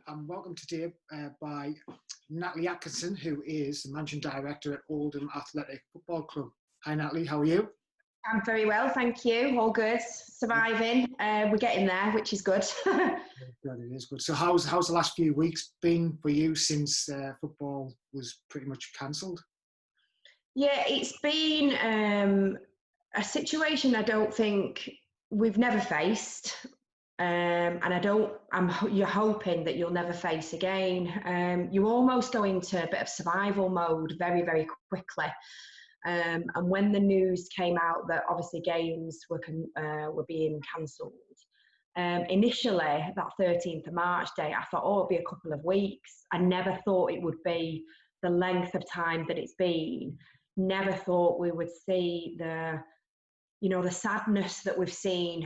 I'm welcomed today by Natalie Atkinson, who is the Managing Director at Oldham Athletic Football Club. Hi Natalie, how are you? I'm very well, thank you. All good, surviving. We're getting there, which is good. Good, it is good. So how's the last few weeks been for you since football was pretty much cancelled? Yeah, it's been a situation I don't think we've never faced. And you're hoping that you'll never face again. You almost go into a bit of survival mode very, very quickly. And when the news came out that obviously games were being cancelled, initially that 13th of March day, I thought, oh, it'll be a couple of weeks. I never thought it would be the length of time that it's been. Never thought we would see the sadness that we've seen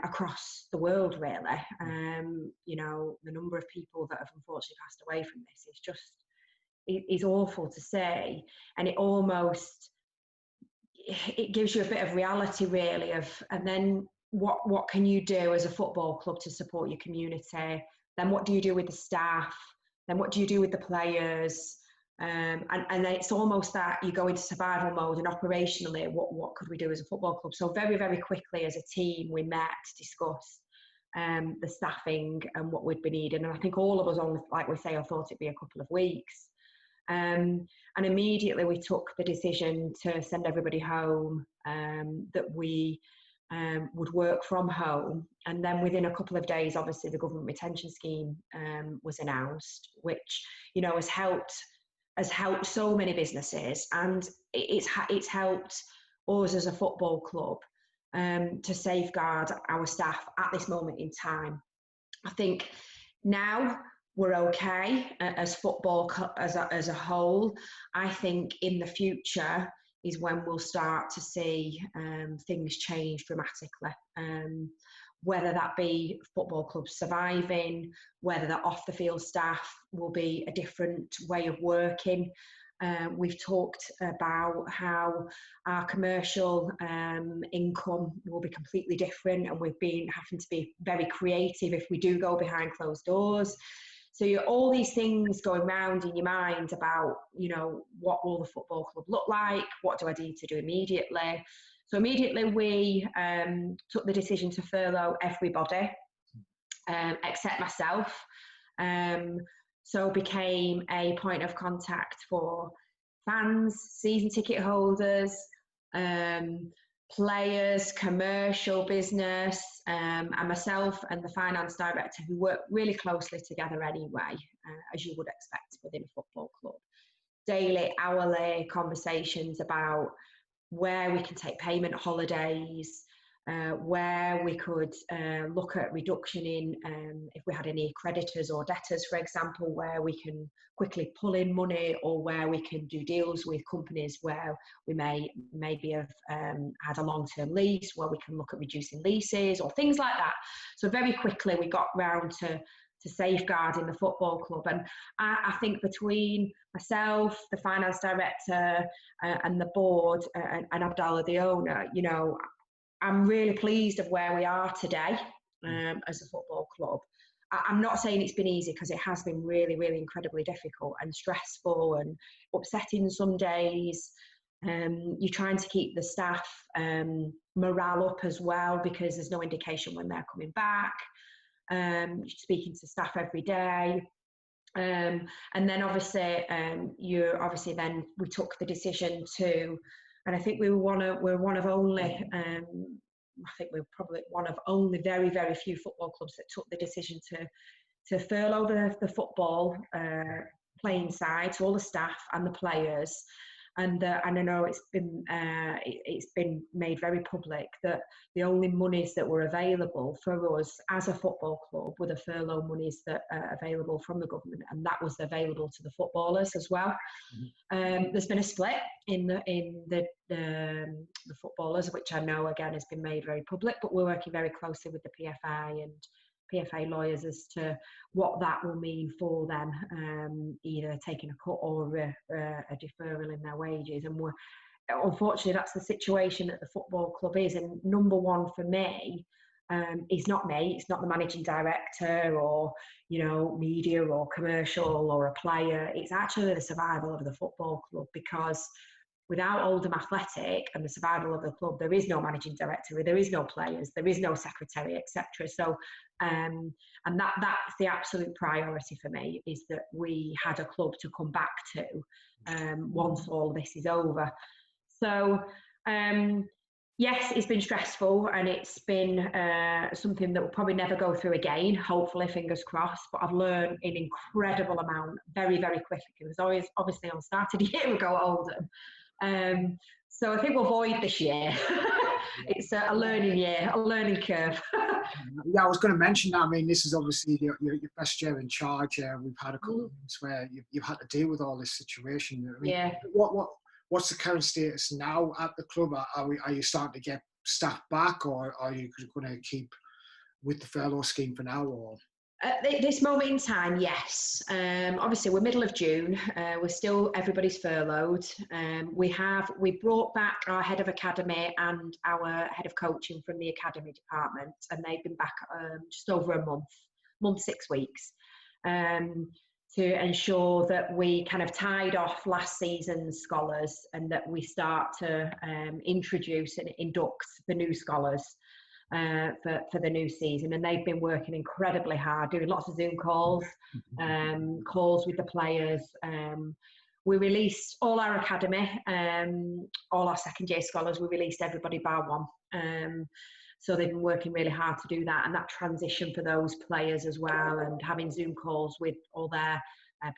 across the world, really. The number of people that have unfortunately passed away from this is just, is awful to see. And it gives you a bit of reality, really, and then what can you do as a football club to support your community? Then what do you do with the staff? Then what do you do with the players? And then it's almost that you go into survival mode, and operationally, what could we do as a football club? So very, very quickly as a team, we met to discuss the staffing and what we'd be needing. And I think all of us, like we say, I thought it'd be a couple of weeks. And immediately we took the decision to send everybody home, that we would work from home. And then within a couple of days, obviously, the government retention scheme was announced, which, has helped so many businesses, and it's helped us as a football club to safeguard our staff at this moment in time. I think now we're okay as football as a whole. I think in the future is when we'll start to see things change dramatically. Whether that be football clubs surviving, whether the off-the-field staff will be a different way of working. We've talked about how our commercial income will be completely different, and we've been having to be very creative if we do go behind closed doors. So all these things going round in your mind about, what will the football club look like? What do I need to do immediately? So immediately we took the decision to furlough everybody, except myself. So became a point of contact for fans, season ticket holders, players, commercial business, and myself and the finance director, who work really closely together anyway, as you would expect within a football club. Daily, hourly conversations about where we can take payment holidays, where we could look at reduction in if we had any creditors or debtors, for example, where we can quickly pull in money, or where we can do deals with companies where we maybe have had a long-term lease, where we can look at reducing leases or things like that. So very quickly we got round to safeguarding the football club. And I think between myself, the finance director, and the board, and Abdallah, the owner, I'm really pleased of where we are today as a football club. I'm not saying it's been easy, because it has been really, really incredibly difficult and stressful and upsetting some days. You're trying to keep the staff morale up as well, because there's no indication when they're coming back. Speaking to staff every day. And then obviously, we took the decision to, and I think we're one of only, probably one of only very, very few football clubs that took the decision to furlough the football playing side, so all the staff and the players. And I know it's been made very public that the only monies that were available for us as a football club were the furlough monies that are available from the government, and that was available to the footballers as well. Mm-hmm. There's been a split in the footballers, which I know again has been made very public, but we're working very closely with the PFA and PFA lawyers as to what that will mean for them, either taking a cut or a deferral in their wages. And unfortunately, that's the situation that the football club is. And number one for me, is not me. It's not the managing director or, you know, media or commercial or a player. It's actually the survival of the football club, because without Oldham Athletic and the survival of the club, there is no managing director, there is no players, there is no secretary, etc. So, and that's the absolute priority for me, is that we had a club to come back to once all this is over. So, yes, it's been stressful, and it's been something that we'll probably never go through again, hopefully, fingers crossed. But I've learned an incredible amount very, very quickly. Because obviously I started a year ago at Oldham. So I think we'll avoid this year. It's a learning year, a learning curve. Yeah, I was going to mention that. I mean, this is obviously your first year in charge. We've had a couple of months where you've had to deal with all this situation. I mean, Yeah. What's the current status now at the club? Are you starting to get staff back, or are you going to keep with the furlough scheme for now? Or at this moment in time, yes. Obviously, we're middle of June. We're still, everybody's furloughed. We brought back our head of academy and our head of coaching from the academy department, and they've been back just over a month, 6 weeks, to ensure that we kind of tied off last season's scholars, and that we start to introduce and induct the new scholars for the new season. And they've been working incredibly hard, doing lots of Zoom calls, calls with the players. We released all our academy, all our second year scholars, we released everybody bar one. So they've been working really hard to do that, and that transition for those players as well, and having Zoom calls with all their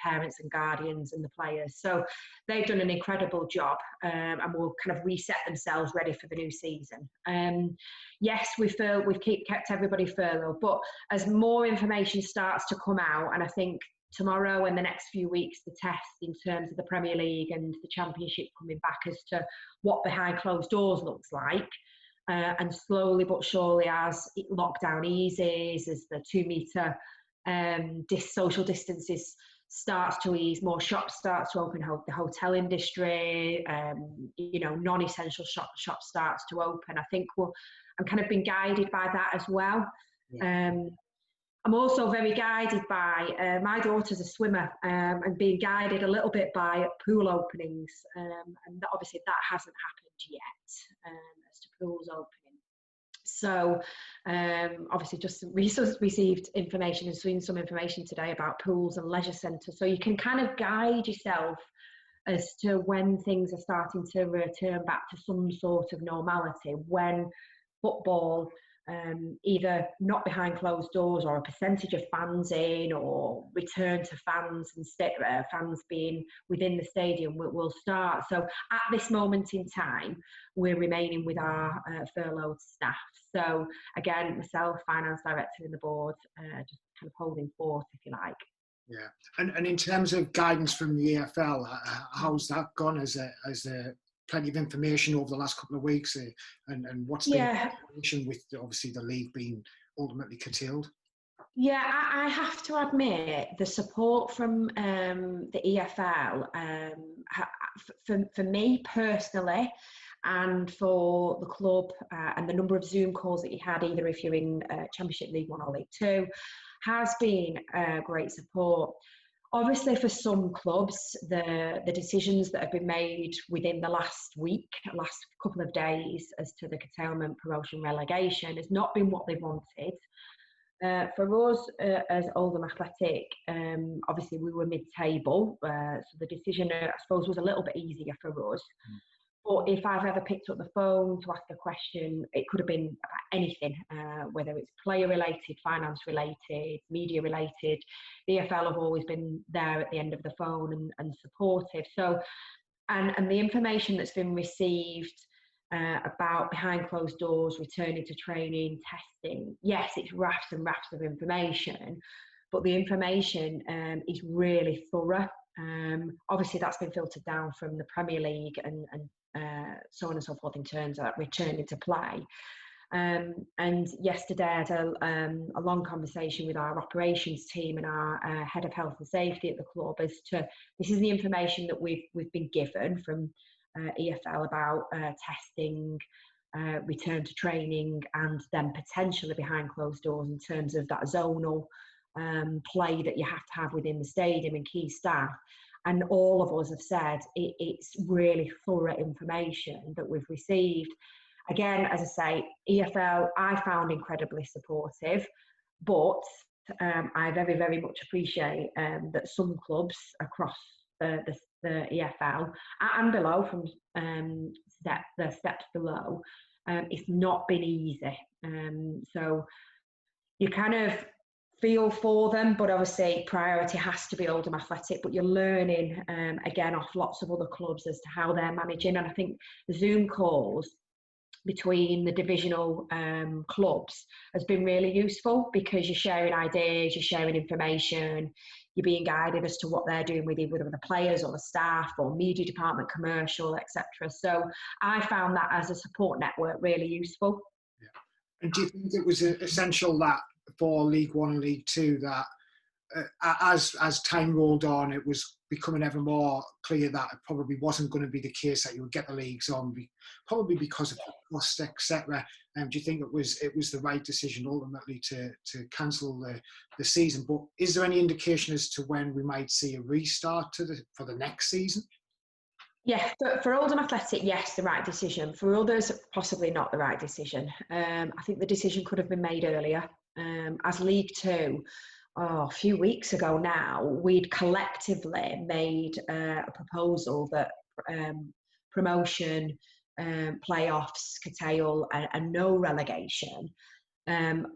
parents and guardians and the players. So they've done an incredible job, and will kind of reset themselves ready for the new season. Yes, we've kept everybody furloughed, but as more information starts to come out, and I think tomorrow and the next few weeks, the test in terms of the Premier League and the Championship coming back as to what behind closed doors looks like, and slowly but surely, as lockdown eases, as the 2 metre social distances starts to ease, more shops start to open, the hotel industry, you know, non-essential shops starts to open. I think I'm kind of being guided by that as well. Yeah. I'm also very guided by, my daughter's a swimmer, and being guided a little bit by pool openings, and obviously that hasn't happened yet, as to pools opening. So obviously just received information and seen some information today about pools and leisure centres. So you can kind of guide yourself as to when things are starting to return back to some sort of normality, when football, either not behind closed doors or a percentage of fans in, or return to fans and fans being within the stadium will start. So at this moment in time, we're remaining with our furloughed staff. So again, myself, finance director, and the board, just kind of holding forth, if you like. Yeah, and in terms of guidance from the EFL, how's that gone? Has there plenty of information over the last couple of weeks, and what's the situation with obviously the league being ultimately curtailed? Yeah, I have to admit, the support from the EFL, for me personally, and for the club, and the number of Zoom calls that you had, either if you're in Championship League 1 or League 2, has been great support. Obviously, for some clubs, the decisions that have been made within the last couple of days as to the curtailment, promotion, relegation has not been what they wanted. For us, as Oldham Athletic, obviously we were mid-table, so the decision, I suppose, was a little bit easier for us. But if I've ever picked up the phone to ask a question, it could have been about anything, whether it's player-related, finance-related, media-related. The EFL have always been there at the end of the phone and supportive. So, and the information that's been received about behind closed doors, returning to training, testing, yes, it's rafts and rafts of information, but the information is really thorough. Obviously, that's been filtered down from the Premier League and so on and so forth in terms of returning to play. And yesterday I had a long conversation with our operations team and our head of health and safety at the club as to, this is the information that we've been given from EFL about testing, return to training, and then potentially behind closed doors in terms of that zonal play that you have to have within the stadium and key staff. And all of us have said it's really thorough information that we've received. Again, as I say, EFL I found incredibly supportive, but I very, very much appreciate that some clubs across the EFL and below, from the steps below, it's not been easy. So you kind of feel for them, but obviously priority has to be Oldham Athletic. But you're learning again off lots of other clubs as to how they're managing. And I think the Zoom calls between the divisional clubs has been really useful, because you're sharing ideas, you're sharing information, you're being guided as to what they're doing with either the players or the staff or media department, commercial, etc. So I found that as a support network really useful. Yeah. And do you think it was essential that for League One and League Two that as time rolled on, it was becoming ever more clear that it probably wasn't going to be the case that you would get the leagues on, probably because of cost, etc. Do you think it was the right decision ultimately to cancel the season? But is there any indication as to when we might see a restart for the next season? Yeah, for Oldham Athletic, yes, the right decision. For others, possibly not the right decision. I think the decision could have been made earlier. As League Two, a few weeks ago now, we'd collectively made a proposal that promotion, playoffs, curtail, and no relegation.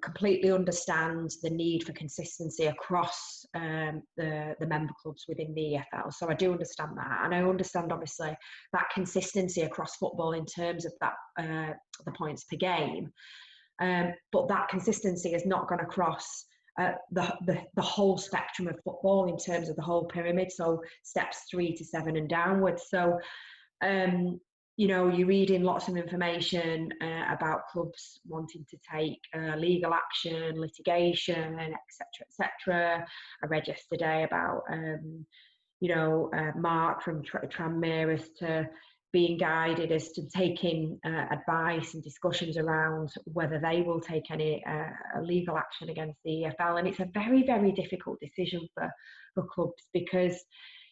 Completely understand the need for consistency across the member clubs within the EFL. So I do understand that, and I understand obviously that consistency across football in terms of that the points per game. But that consistency is not going to cross the whole spectrum of football in terms of the whole pyramid, so steps 3 to 7 and downwards. So you're reading lots of information about clubs wanting to take legal action, litigation, etc. I read yesterday about Mark from Tranmere as to being guided as to taking advice and discussions around whether they will take any legal action against the EFL. And it's a very, very difficult decision for clubs, because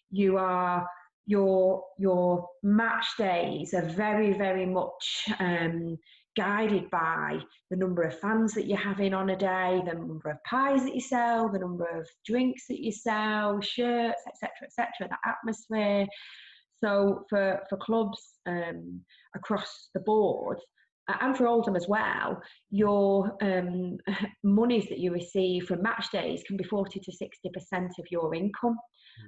your match days are very, very much guided by the number of fans that you're having on a day, the number of pies that you sell, the number of drinks that you sell, shirts, etc., the atmosphere. So for clubs across the board, and for Oldham as well, your monies that you receive from match days can be 40 to 60% of your income.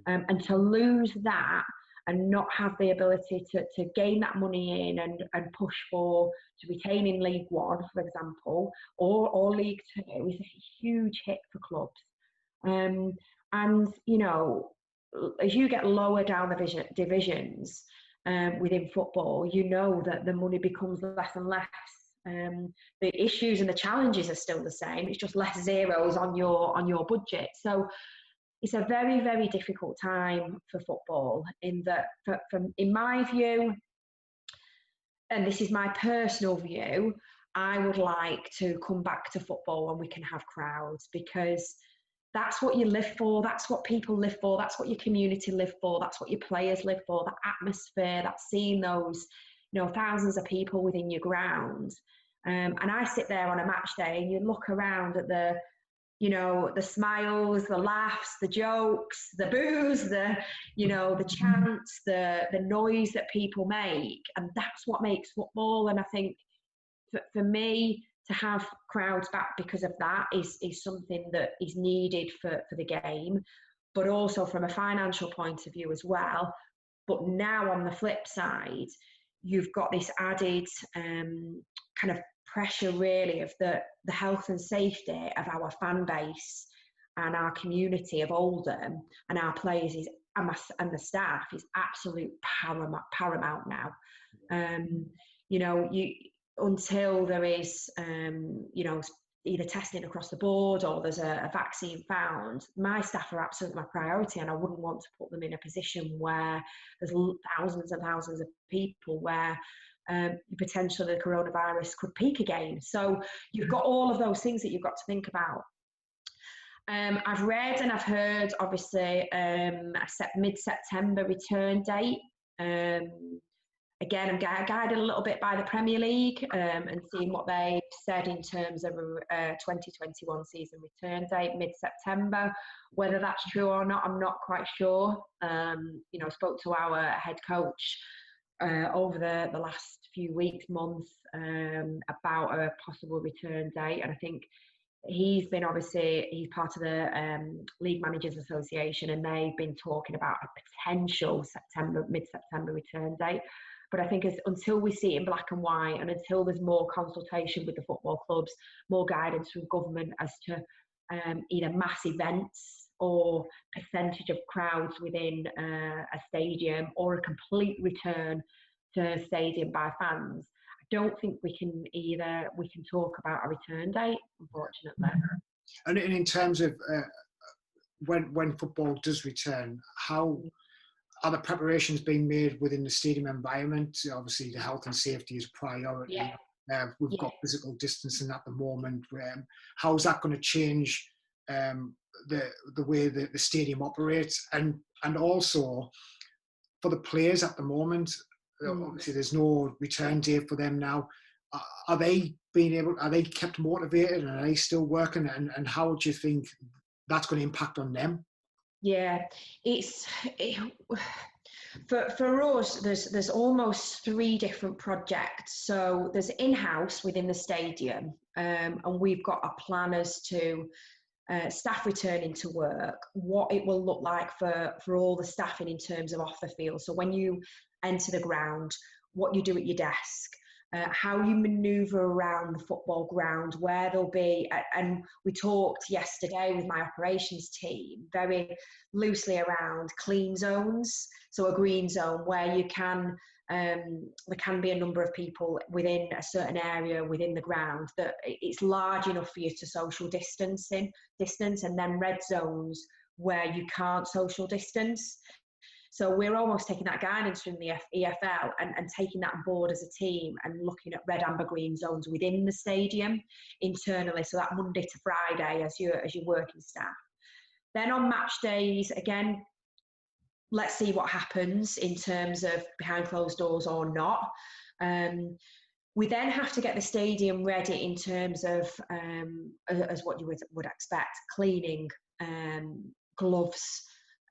And to lose that and not have the ability to gain that money in and push to retain in League One, for example, or League Two, is a huge hit for clubs. And as you get lower down the divisions within football, that the money becomes less and less. The issues and the challenges are still the same. It's just less zeros on your budget. So it's a very, very difficult time for football. In my view, and this is my personal view, I would like to come back to football when we can have crowds, because that's what you live for. That's what people live for. That's what your community live for. That's what your players live for. That atmosphere, that seeing those, thousands of people within your ground. And I sit there on a match day and you look around at the smiles, the laughs, the jokes, the boos, the chants, the noise that people make. And that's what makes football. And I think for me, to have crowds back because of that is something that is needed for the game, but also from a financial point of view as well. But now on the flip side, you've got this added kind of pressure really of the health and safety of our fan base and our community of Oldham and our players and the staff is absolute paramount now. Until there is, either testing across the board or there's a vaccine found, my staff are absolutely my priority, and I wouldn't want to put them in a position where there's thousands and thousands of people where potentially the coronavirus could peak again. So you've got all of those things that you've got to think about. I've read and I've heard, obviously, a mid-September return date. Again, I'm guided a little bit by the Premier League and seeing what they've said in terms of a 2021 season return date, mid-September. Whether that's true or not, I'm not quite sure. You know, I spoke to our head coach over the last few weeks, months, about a possible return date. And I think he's part of the League Managers Association, and they've been talking about a potential mid-September return date. But I think until we see it in black and white, and until there's more consultation with the football clubs, more guidance from government as to either mass events or percentage of crowds within a stadium, or a complete return to stadium by fans, I don't think we can talk about a return date, unfortunately. And in terms of when football does return, how are the preparations being made within the stadium environment? Obviously, the health and safety is priority. Yeah. We've got physical distancing at the moment. How is that going to change the way that the stadium operates? And also, for the players at the moment, obviously there's no return date for them now. Are they kept motivated, and are they still working? And how do you think that's going to impact on them? Yeah, for us, there's almost 3 different projects. So there's in-house within the stadium, and we've got a plan as to staff returning to work, what it will look like for all the staffing in terms of off the field. So when you enter the ground, what you do at your desk, how you manoeuvre around the football ground, where there'll be, and we talked yesterday with my operations team very loosely around clean zones. So a green zone where you can, there can be a number of people within a certain area within the ground that it's large enough for you to social distance, and then red zones where you can't social distance. So we're almost taking that guidance from the EFL and taking that on board as a team and looking at red, amber, green zones within the stadium internally. So that Monday to Friday as your working staff. Then on match days, again, let's see what happens in terms of behind closed doors or not. We then have to get the stadium ready in terms of, as what you would expect, cleaning, gloves,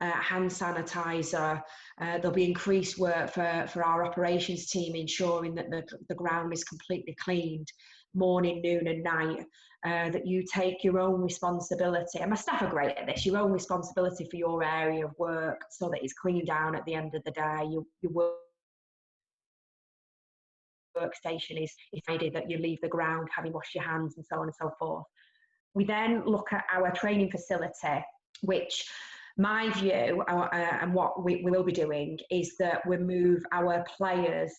hand sanitizer. There'll be increased work for our operations team, ensuring that the ground is completely cleaned morning, noon and night, that you take your own responsibility, and my staff are great at this, your own responsibility for your area of work, so that it's cleaned down at the end of the day. Your workstation is tidy, that you leave the ground having washed your hands, and so on and so forth. We then look at our training facility, which my view, and what we will be doing, is that we move our players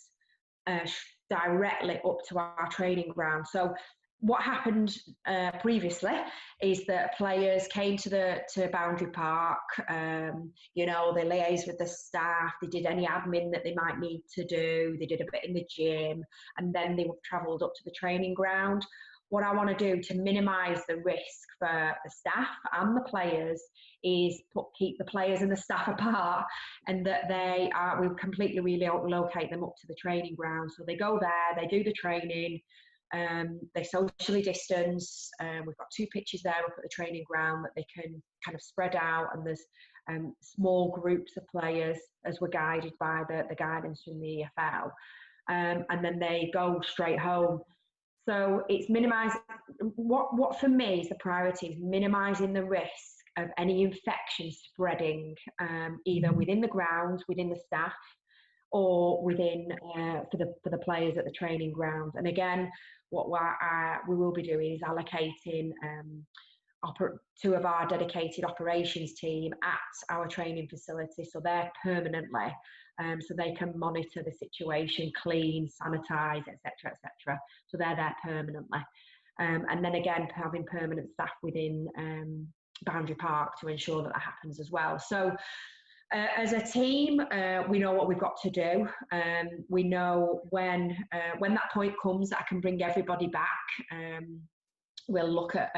directly up to our training ground. So what happened previously is that players came to Boundary Park, you know, they liaised with the staff, they did any admin that they might need to do, they did a bit in the gym, and then they travelled up to the training ground. What I want to do to minimise the risk for the staff and the players is keep the players and the staff apart, and that we completely relocate them up to the training ground. So they go there, they do the training, they socially distance. We've got 2 pitches there up at the training ground that they can kind of spread out, and there's small groups of players as we're guided by the guidance from the EFL, and then they go straight home. So it's minimising, what for me is the priority, is minimising the risk of any infection spreading, either within the ground, within the staff, or within for the players at the training ground. And again, what we will be doing is allocating 2 of our dedicated operations team at our training facility, so they're permanently, so they can monitor the situation, clean, sanitise, etc., etc. So they're there permanently. and then again having permanent staff within Boundary Park to ensure that happens as well. So as a team, we know what we've got to do. We know when that point comes that I can bring everybody back, we'll look at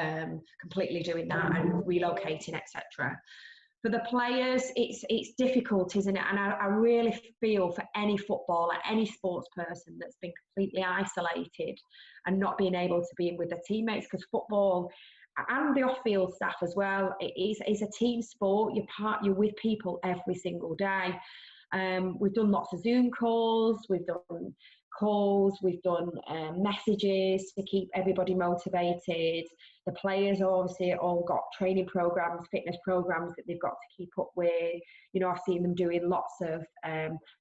completely doing that and relocating, etc. For the players, it's difficult, isn't it? And I really feel for any footballer, any sports person that's been completely isolated and not being able to be with their teammates, because football and the off-field staff as well, it's a team sport. You're with people every single day. We've done lots of Zoom calls, we've done messages to keep everybody motivated. The players obviously all got training programs, fitness programs that they've got to keep up with. You know, I've seen them doing lots of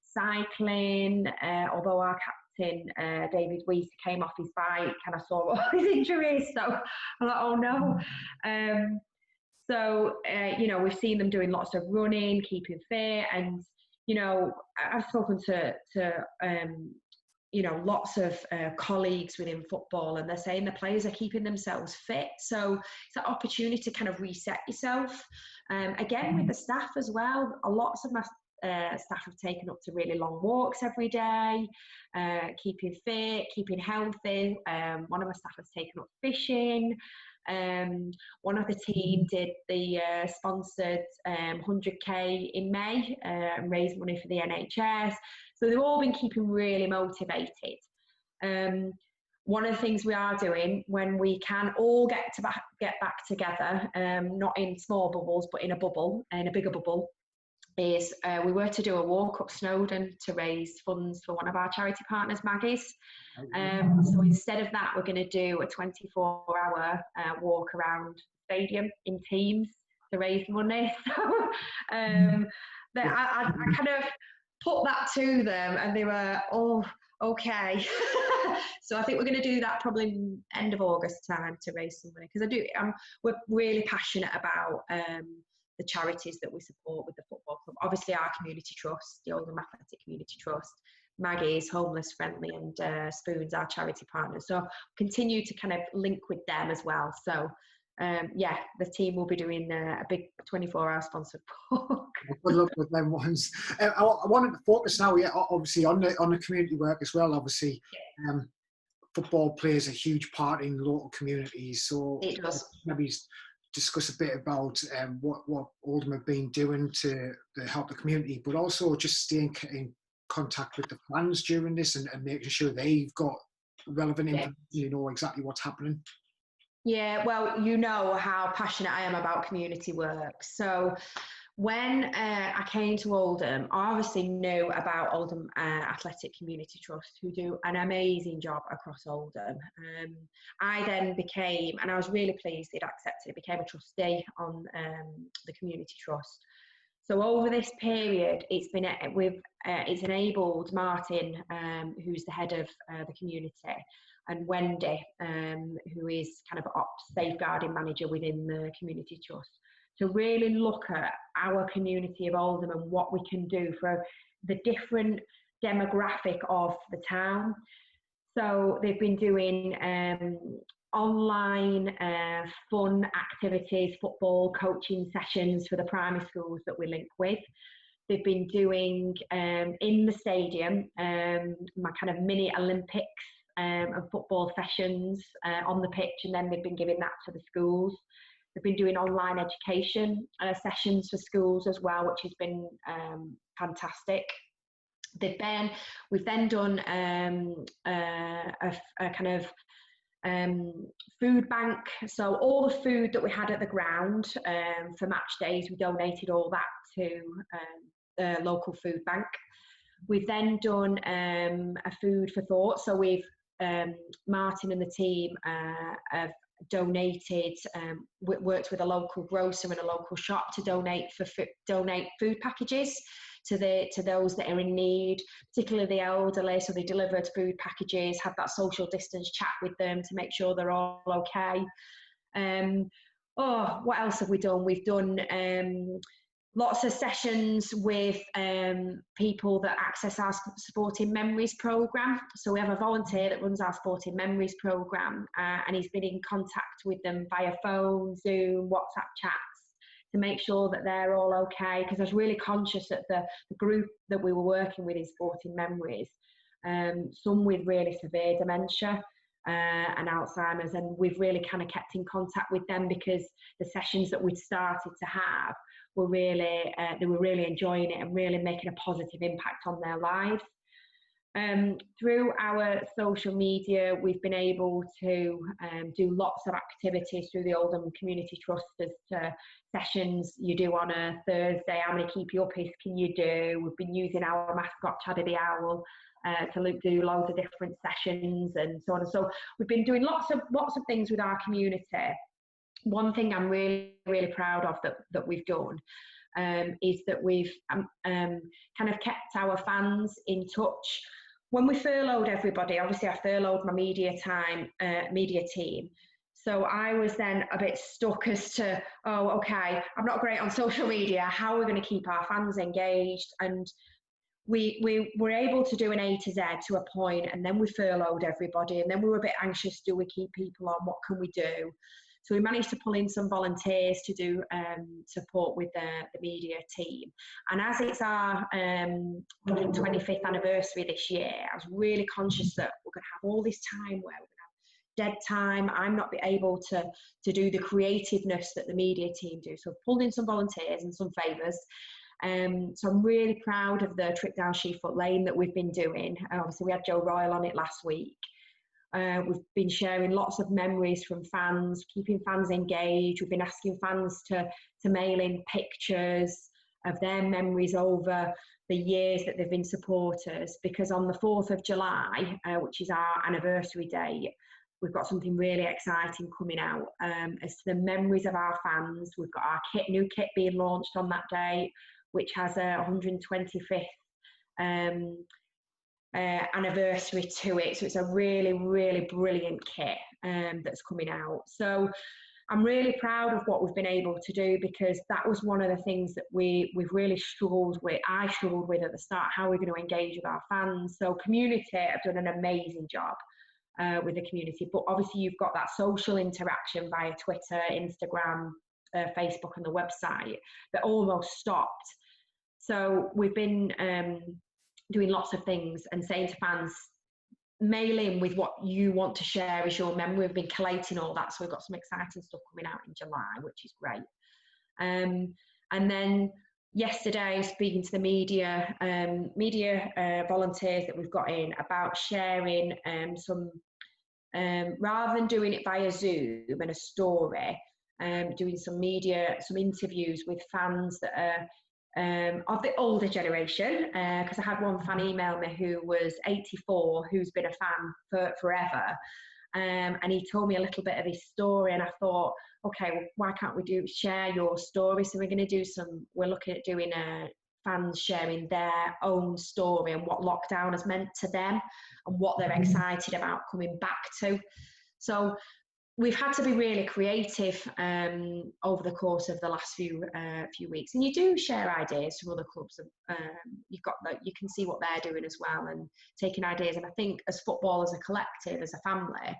cycling, although our captain, David Weiss, came off his bike and I saw all his injuries, so I'm like, oh no. You know, we've seen them doing lots of running, keeping fit, and, you know, I've spoken to you know, lots of colleagues within football, and they're saying the players are keeping themselves fit. So it's an opportunity to kind of reset yourself. Again, with the staff as well, lots of my staff have taken up to really long walks every day, keeping fit, keeping healthy. One of my staff has taken up fishing. One of the team did the sponsored 100k in May and raised money for the NHS. So they've all been keeping really motivated. One of the things we are doing when we can all get back together, not in small bubbles, but in a bigger bubble, is we were to do a walk up Snowdon to raise funds for one of our charity partners, Maggie's. So instead of that, we're going to do a 24-hour walk around the stadium in teams to raise money. So I kind of put that to them and they were, oh, okay. So I think we're going to do that probably end of August time to raise some money, because we're really passionate about the charities that we support with the football club. Obviously our community trust, the Oldham Athletic Community Trust, Maggie's, Homeless Friendly, and Spoons, our charity partners. So continue to kind of link with them as well. So yeah, the team will be doing a big 24-hour sponsored walk. Good luck with them ones. I wanted to focus now, obviously, on the community work as well. Obviously, football plays a huge part in local communities. So it does. Maybe discuss a bit about what Oldham have been doing to help the community, but also just staying in contact with the fans during this and making sure they've got relevant information, you know exactly what's happening. Yeah, well, you know how passionate I am about community work. So when I came to Oldham, I obviously knew about Oldham Athletic Community Trust, who do an amazing job across Oldham. I then became, and I was really pleased they'd accepted, became a trustee on the community trust. So over this period, it's enabled Martin, who's the head of the community, and Wendy, who is kind of ops safeguarding manager within the community trust, to really look at our community of Oldham and what we can do for the different demographic of the town. So they've been doing online fun activities, football coaching sessions for the primary schools that we link with. They've been doing in the stadium my kind of mini Olympics and football sessions on the pitch, and then they've been giving that to the schools. They've been doing online education sessions for schools as well, which has been fantastic. We've then done a kind of food bank. So all the food that we had at the ground for match days, we donated all that to the local food bank. We've then done a food for thought. So we've Martin and the team have donated, worked with a local grocer and a local shop to donate food packages to those that are in need, particularly the elderly. So they delivered food packages, had that social distance chat with them to make sure they're all okay. What else have we done? We've lots of sessions with people that access our Sporting Memories programme. So we have a volunteer that runs our Sporting Memories programme, and he's been in contact with them via phone, Zoom, WhatsApp chats to make sure that they're all okay, because I was really conscious that the group that we were working with in Sporting Memories, some with really severe dementia and Alzheimer's, and we've really kind of kept in contact with them because the sessions that we'd started to have were really, they were really enjoying it and really making a positive impact on their lives. Through our social media, we've been able to do lots of activities through the Oldham Community Trust. There's sessions you do on a Thursday. How many keepy uppies can you do? We've been using our mascot Chaddy the Owl to do loads of different sessions and so on. And so we've been doing lots of things with our community. One thing I'm really, really proud of that we've done is that we've kind of kept our fans in touch. When we furloughed everybody, obviously I furloughed my media team. So I was then a bit stuck as to, oh, okay, I'm not great on social media. How are we going to keep our fans engaged? And we were able to do an A to Z to a point, and then we furloughed everybody. And then we were a bit anxious, do we keep people on? What can we do? So we managed to pull in some volunteers to do support with the media team. And as it's our 25th anniversary this year, I was really conscious that we're going to have all this time where we're going to have dead time. I'm not able to do the creativeness that the media team do. So I've pulled in some volunteers and some favours. So I'm really proud of the trip down Sheafoot Lane that we've been doing. Obviously we had Joe Royal on it last week. We've been sharing lots of memories from fans, keeping fans engaged. We've been asking fans to mail in pictures of their memories over the years that they've been supporters, because on the 4th of July, which is our anniversary date, we've got something really exciting coming out as to the memories of our fans. We've got our new kit being launched on that day, which has a 125th anniversary to it. So it's a really, really brilliant kit that's coming out. So I'm really proud of what we've been able to do, because that was one of the things that we've really struggled with. I struggled with at the start, how we're going to engage with our fans. So community have done an amazing job with the community, but obviously you've got that social interaction via Twitter, Instagram, Facebook and the website that almost stopped. So we've been doing lots of things and saying to fans, mail in with what you want to share as your memory. We've been collating all that, so we've got some exciting stuff coming out in July, which is great. And then yesterday, speaking to the media volunteers that we've got in about sharing some, rather than doing it via Zoom and a story, doing some interviews with fans that are of the older generation, because I had one fan email me who was 84, who's been a fan for forever, and he told me a little bit of his story, and I thought, okay, well, why can't we share your story? So we're looking at doing fans sharing their own story and what lockdown has meant to them and what they're excited about coming back to. So we've had to be really creative over the course of the last few weeks, and you do share ideas from other clubs. You can see what they're doing as well, and taking ideas. And I think as football, as a collective, as a family,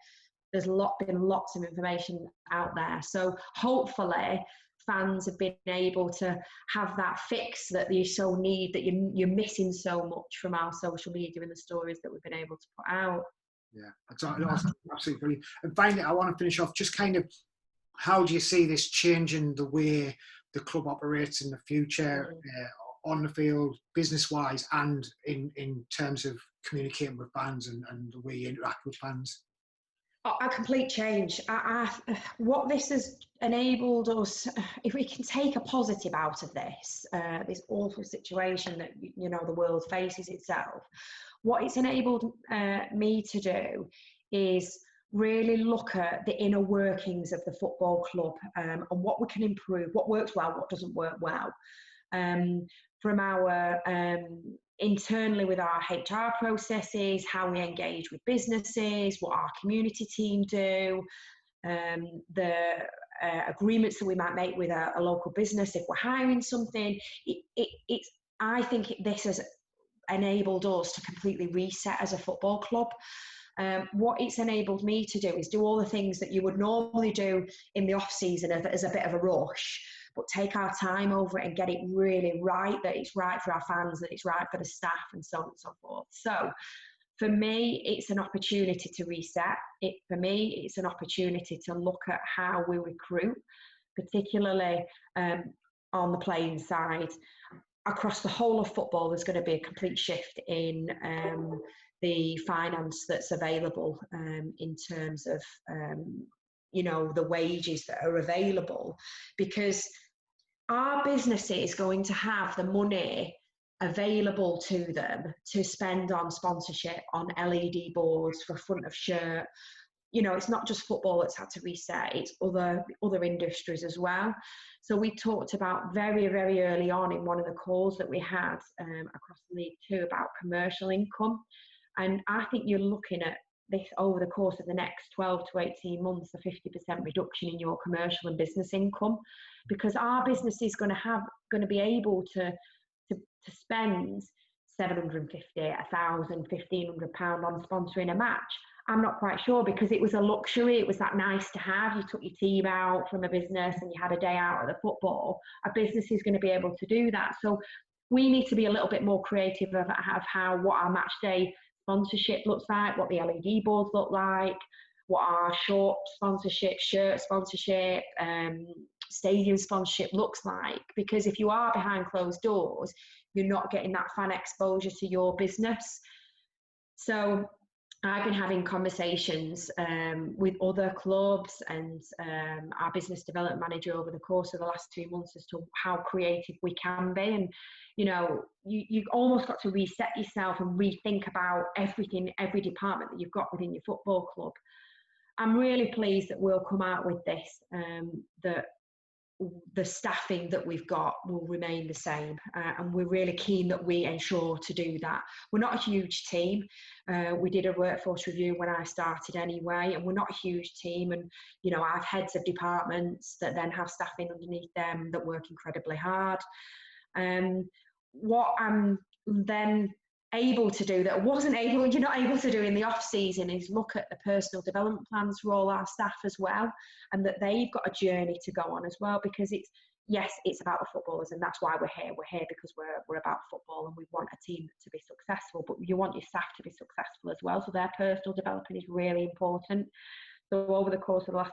there's been lots of information out there. So hopefully, fans have been able to have that fix that you so need, that you're missing so much from our social media and the stories that we've been able to put out. Yeah, that's absolutely brilliant. And finally, I want to finish off just kind of, how do you see this changing the way the club operates in the future, on the field, business-wise, and in terms of communicating with fans and the way you interact with fans? A complete change. What this has enabled us, if we can take a positive out of this awful situation that the world faces itself, what it's enabled me to do is really look at the inner workings of the football club, and what we can improve, what works well, what doesn't work well. From our internally with our HR processes, how we engage with businesses, what our community team do, the agreements that we might make with a local business if we're hiring something. I think this has enabled us to completely reset as a football club. What it's enabled me to do is do all the things that you would normally do in the off season as a bit of a rush, but take our time over it and get it really right, that it's right for our fans, that it's right for the staff, and so on and so forth. So for me, it's an opportunity to reset. For me, it's an opportunity to look at how we recruit, particularly on the playing side. Across the whole of football, there's going to be a complete shift in the finance that's available in terms of, the wages that are available, because our business is going to have the money available to them to spend on sponsorship, on LED boards for front of shirt. It's not just football that's had to reset, it's other industries as well. So we talked about very, very early on in one of the calls that we had across League Two about commercial income. And I think you're looking at this over the course of the next 12 to 18 months, a 50% reduction in your commercial and business income, because our business is going to be able to spend 750, 1,000, £1,500 on sponsoring a match. I'm not quite sure, because it was a luxury. It was that nice to have. You took your team out from a business and you had a day out of the football. A business is going to be able to do that. So we need to be a little bit more creative of what our match day sponsorship looks like, what the LED boards look like, what our short sponsorship, shirt sponsorship, stadium sponsorship looks like. Because if you are behind closed doors, you're not getting that fan exposure to your business. So I've been having conversations with other clubs and our business development manager over the course of the last 2 months as to how creative we can be. And, you've almost got to reset yourself and rethink about everything, every department that you've got within your football club. I'm really pleased that we'll come out with this, that the staffing that we've got will remain the same, and we're really keen that we ensure to do that. We're not a huge team. We did a workforce review when I started anyway, and we're not a huge team. And I have heads of departments that then have staffing underneath them that work incredibly hard. What I'm then able to do that you're not able to do in the off season is look at the personal development plans for all our staff as well, and that they've got a journey to go on as well, because it's about the footballers, and that's why we're here because we're about football and we want a team to be successful, but you want your staff to be successful as well, so their personal development is really important. So over the course of the last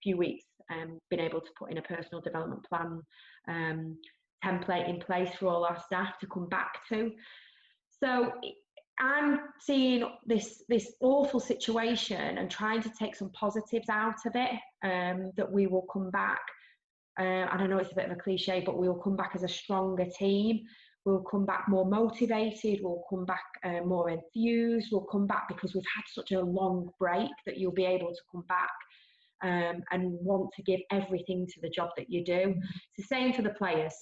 few weeks, been able to put in a personal development plan template in place for all our staff to come back to. So I'm seeing this awful situation and trying to take some positives out of it, that we will come back. And I know it's a bit of a cliche, but we will come back as a stronger team. We'll come back more motivated. We'll come back more enthused. We'll come back because we've had such a long break that you'll be able to come back and want to give everything to the job that you do. It's the same for the players,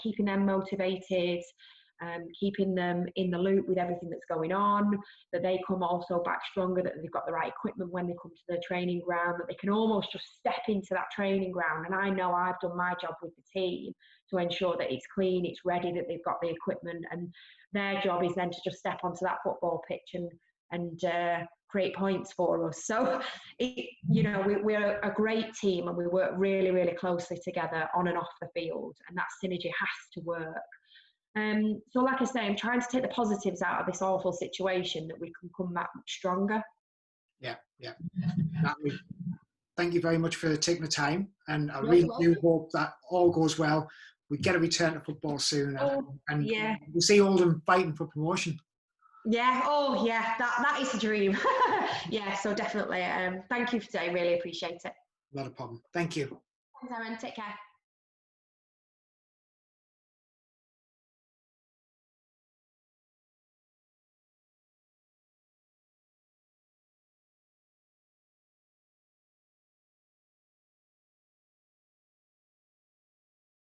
keeping them motivated, keeping them in the loop with everything that's going on, that they come also back stronger, that they've got the right equipment when they come to the training ground, that they can almost just step into that training ground. And I know I've done my job with the team to ensure that it's clean, it's ready, that they've got the equipment, and their job is then to just step onto that football pitch and create points for us. So, we're a great team and we work really, really closely together on and off the field, and that synergy has to work. So like I say, I'm trying to take the positives out of this awful situation, that we can come back much stronger. Yeah. Natalie, thank you very much for taking the time, and I really do hope that all goes well. We get a return to football soon, and we'll see Oldham fighting for promotion. Yeah, that is a dream. Yeah, so definitely. Thank you for today, really appreciate it. Not a problem. Thank you. Thanks, Aaron. Take care.